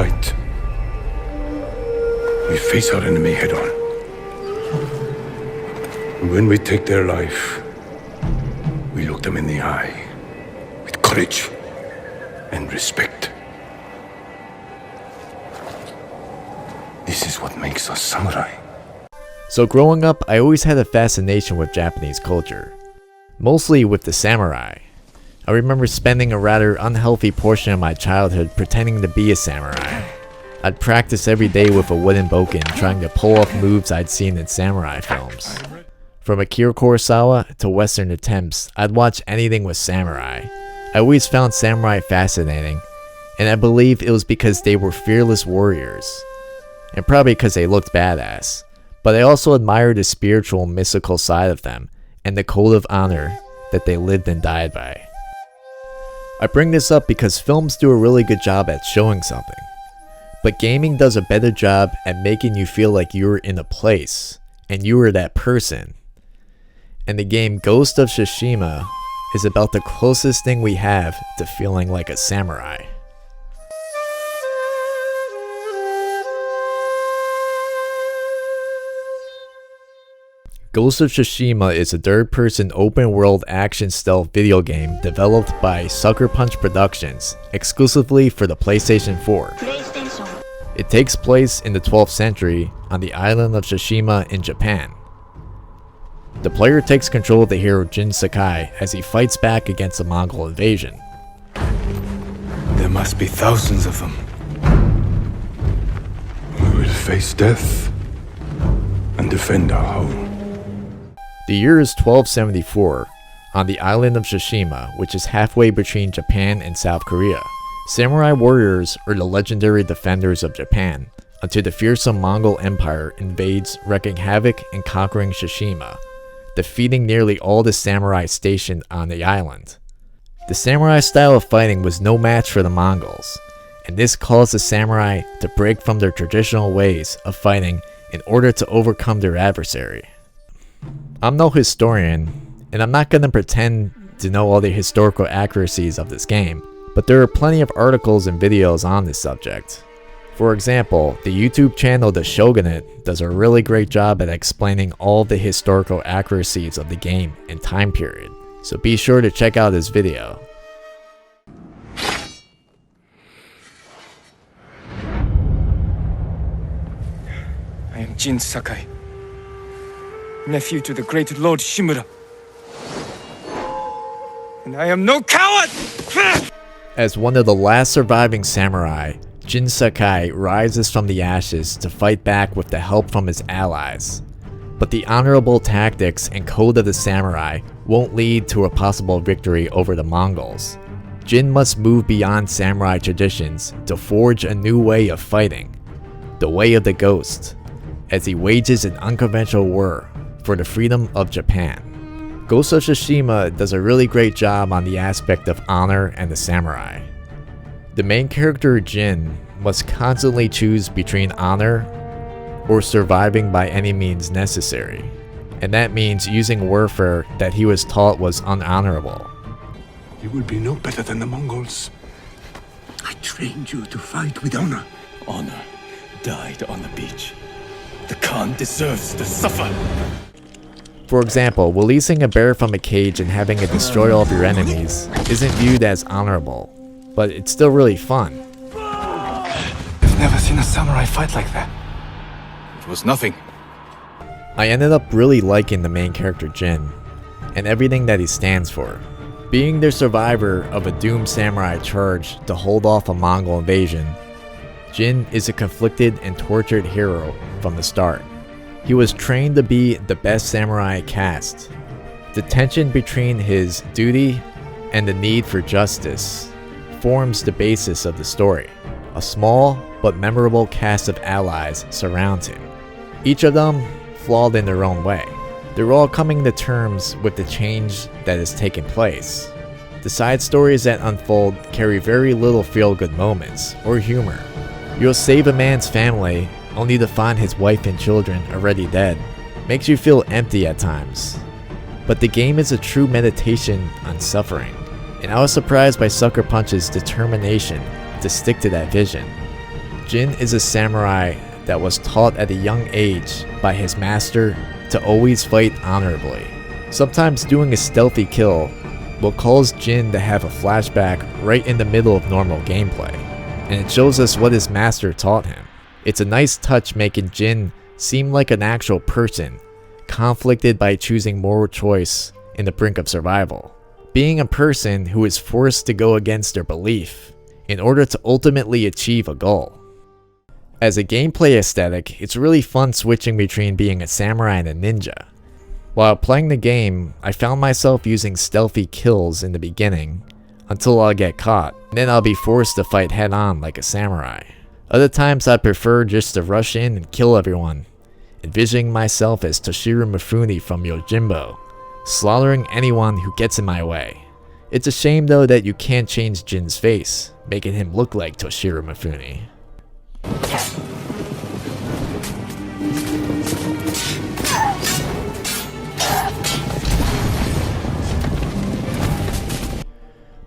fight, we face our enemy head on. And when we take their life, we look them in the eye with courage and respect. This is what makes us samurai. So growing up, I always had a fascination with Japanese culture, mostly with the samurai. I remember spending a rather unhealthy portion of my childhood pretending to be a samurai. I'd practice every day with a wooden bokken, trying to pull off moves I'd seen in samurai films. From Akira Kurosawa to Western attempts, I'd watch anything with samurai. I always found samurai fascinating, and I believe it was because they were fearless warriors, and probably because they looked badass. But I also admired the spiritual and mystical side of them, and the code of honor that they lived and died by. I bring this up because films do a really good job at showing something, but gaming does a better job at making you feel like you were in a place, and you were that person. And the game Ghost of Tsushima is about the closest thing we have to feeling like a samurai. Ghost of Tsushima is a third-person open-world action stealth video game developed by Sucker Punch Productions exclusively for the PlayStation 4. It takes place in the 12th century on the island of Tsushima in Japan. The player takes control of the hero Jin Sakai as he fights back against a Mongol invasion. There must be thousands of them. We will face death and defend our home. The year is 1274, on the island of Tsushima, which is halfway between Japan and South Korea. Samurai warriors are the legendary defenders of Japan, until the fearsome Mongol Empire invades, wreaking havoc and conquering Tsushima, defeating nearly all the samurai stationed on the island. The samurai style of fighting was no match for the Mongols, and this caused the samurai to break from their traditional ways of fighting in order to overcome their adversary. I'm no historian, and I'm not going to pretend to know all the historical accuracies of this game, but there are plenty of articles and videos on this subject. For example, the YouTube channel The Shogunate does a really great job at explaining all the historical accuracies of the game and time period, so be sure to check out his video. I am Jin Sakai, nephew to the great Lord Shimura. And I am no coward! As one of the last surviving samurai, Jin Sakai rises from the ashes to fight back with the help from his allies. But the honorable tactics and code of the samurai won't lead to a possible victory over the Mongols. Jin must move beyond samurai traditions to forge a new way of fighting, the way of the ghost, as he wages an unconventional war for the freedom of Japan. Ghost of Tsushima does a really great job on the aspect of honor and the samurai. The main character Jin must constantly choose between honor or surviving by any means necessary, and that means using warfare that he was taught was unhonorable. You will be no better than the Mongols. I trained you to fight with honor. Honor died on the beach. The Khan deserves to suffer. For example, releasing a bear from a cage and having it destroy all of your enemies isn't viewed as honorable, but it's still really fun. I've never seen a samurai fight like that. It was nothing. I ended up really liking the main character Jin, and everything that he stands for. Being the survivor of a doomed samurai charge to hold off a Mongol invasion, Jin is a conflicted and tortured hero from the start. He was trained to be the best samurai caste. The tension between his duty and the need for justice forms the basis of the story. A small but memorable cast of allies surrounds him, each of them flawed in their own way. They're all coming to terms with the change that has taken place. The side stories that unfold carry very little feel-good moments or humor. You'll save a man's family only to find his wife and children already dead. Makes you feel empty at times. But the game is a true meditation on suffering, and I was surprised by Sucker Punch's determination to stick to that vision. Jin is a samurai that was taught at a young age by his master to always fight honorably. Sometimes doing a stealthy kill will cause Jin to have a flashback right in the middle of normal gameplay, and it shows us what his master taught him. It's a nice touch making Jin seem like an actual person, conflicted by choosing moral choice in the brink of survival. Being a person who is forced to go against their belief in order to ultimately achieve a goal. As a gameplay aesthetic, it's really fun switching between being a samurai and a ninja. While playing the game, I found myself using stealthy kills in the beginning until I'll get caught, and then I'll be forced to fight head on like a samurai. Other times I prefer just to rush in and kill everyone, envisioning myself as Toshiro Mifune from Yojimbo, slaughtering anyone who gets in my way. It's a shame though that you can't change Jin's face, making him look like Toshiro Mifune.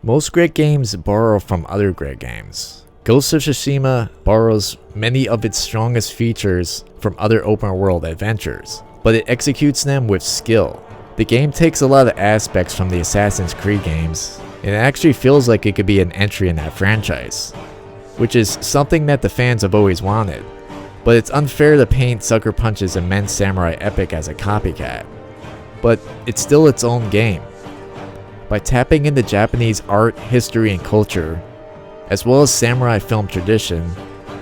Most great games borrow from other great games. Ghost of Tsushima borrows many of its strongest features from other open world adventures, but it executes them with skill. The game takes a lot of aspects from the Assassin's Creed games, and it actually feels like it could be an entry in that franchise, which is something that the fans have always wanted. But it's unfair to paint Sucker Punch's immense samurai epic as a copycat. But it's still its own game. By tapping into Japanese art, history, and culture, as well as samurai film tradition,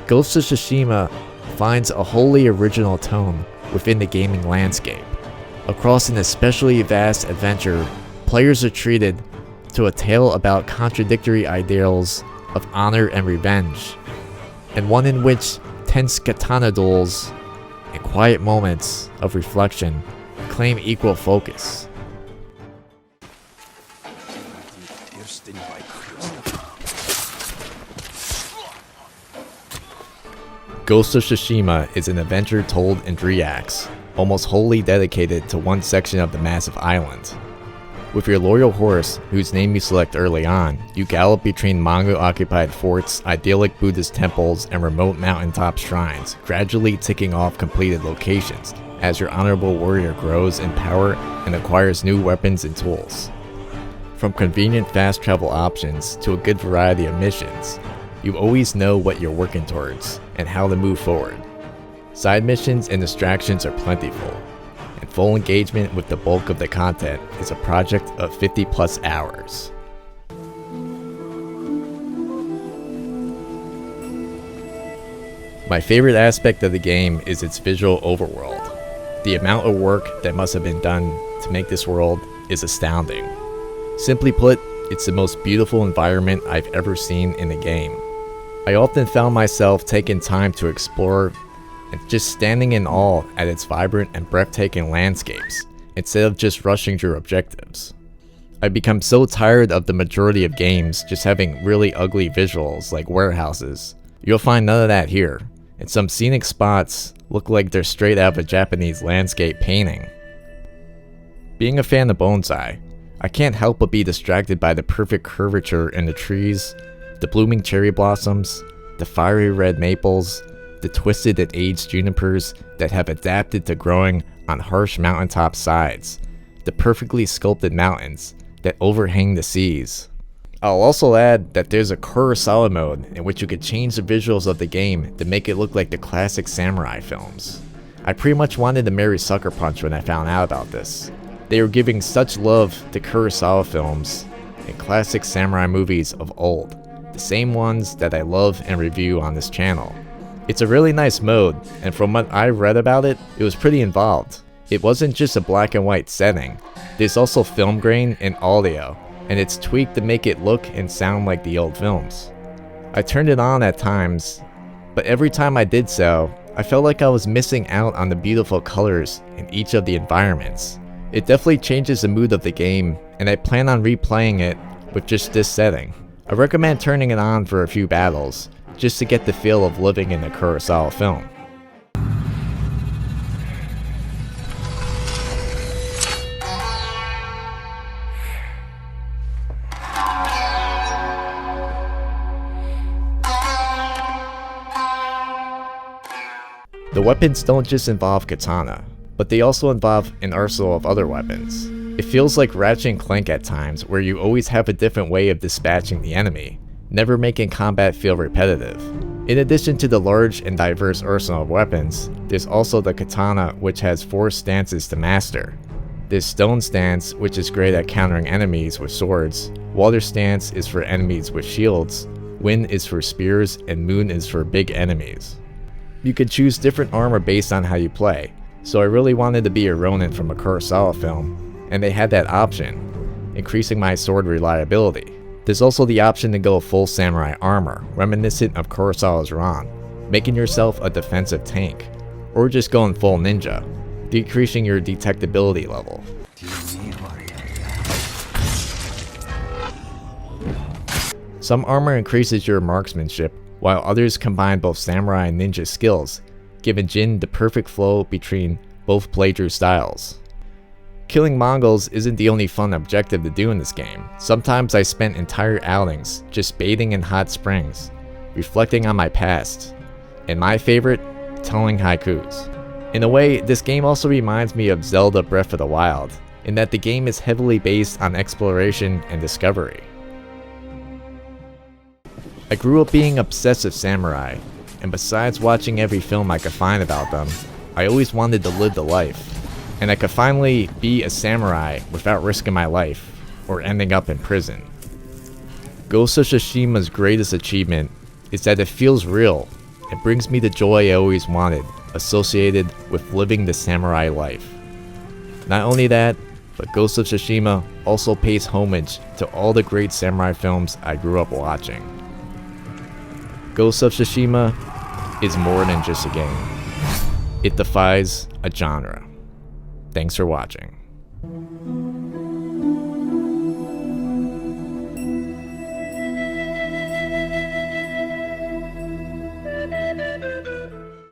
Ghost of Tsushima finds a wholly original tone within the gaming landscape. Across an especially vast adventure, players are treated to a tale about contradictory ideals of honor and revenge, and one in which tense katana duels and quiet moments of reflection claim equal focus. Ghost of Tsushima is an adventure told in 3 acts, almost wholly dedicated to one section of the massive island. With your loyal horse, whose name you select early on, you gallop between Mongol-occupied forts, idyllic Buddhist temples, and remote mountaintop shrines, gradually ticking off completed locations as your honorable warrior grows in power and acquires new weapons and tools. From convenient fast travel options to a good variety of missions, you always know what you're working towards and how to move forward. Side missions and distractions are plentiful, and full engagement with the bulk of the content is a project of 50 plus hours. My favorite aspect of the game is its visual overworld. The amount of work that must have been done to make this world is astounding. Simply put, it's the most beautiful environment I've ever seen in a game. I often found myself taking time to explore and just standing in awe at its vibrant and breathtaking landscapes, instead of just rushing through objectives. I've become so tired of the majority of games just having really ugly visuals like warehouses. You'll find none of that here, and some scenic spots look like they're straight out of a Japanese landscape painting. Being a fan of bonsai, I can't help but be distracted by the perfect curvature in the trees, the blooming cherry blossoms, the fiery red maples, the twisted and aged junipers that have adapted to growing on harsh mountaintop sides, the perfectly sculpted mountains that overhang the seas. I'll also add that there's a Kurosawa mode in which you could change the visuals of the game to make it look like the classic samurai films. I pretty much wanted to marry Sucker Punch when I found out about this. They were giving such love to Kurosawa films and classic samurai movies of old, the same ones that I love and review on this channel. It's a really nice mode, and from what I read about it, it was pretty involved. It wasn't just a black and white setting, there's also film grain and audio, and it's tweaked to make it look and sound like the old films. I turned it on at times, but every time I did so, I felt like I was missing out on the beautiful colors in each of the environments. It definitely changes the mood of the game, and I plan on replaying it with just this setting. I recommend turning it on for a few battles, just to get the feel of living in a Kurosawa film. The weapons don't just involve katana, but they also involve an arsenal of other weapons. It feels like Ratchet & Clank at times, where you always have a different way of dispatching the enemy, never making combat feel repetitive. In addition to the large and diverse arsenal of weapons, there's also the katana, which has 4 stances to master. There's stone stance, which is great at countering enemies with swords, water stance is for enemies with shields, wind is for spears, and moon is for big enemies. You can choose different armor based on how you play, so I really wanted to be a Ronin from a Kurosawa film, and they had that option, increasing my sword reliability. There's also the option to go full samurai armor, reminiscent of Kurosawa's Ran, making yourself a defensive tank, or just going full ninja, decreasing your detectability level. Some armor increases your marksmanship, while others combine both samurai and ninja skills, giving Jin the perfect flow between both playthrough styles. Killing Mongols isn't the only fun objective to do in this game. Sometimes I spent entire outings just bathing in hot springs, reflecting on my past, and my favorite, telling haikus. In a way, this game also reminds me of Zelda Breath of the Wild, in that the game is heavily based on exploration and discovery. I grew up being obsessed with samurai, and besides watching every film I could find about them, I always wanted to live the life. And I could finally be a samurai without risking my life, or ending up in prison. Ghost of Tsushima's greatest achievement is that it feels real. It brings me the joy I always wanted, associated with living the samurai life. Not only that, but Ghost of Tsushima also pays homage to all the great samurai films I grew up watching. Ghost of Tsushima is more than just a game. It defies a genre. Thanks for watching.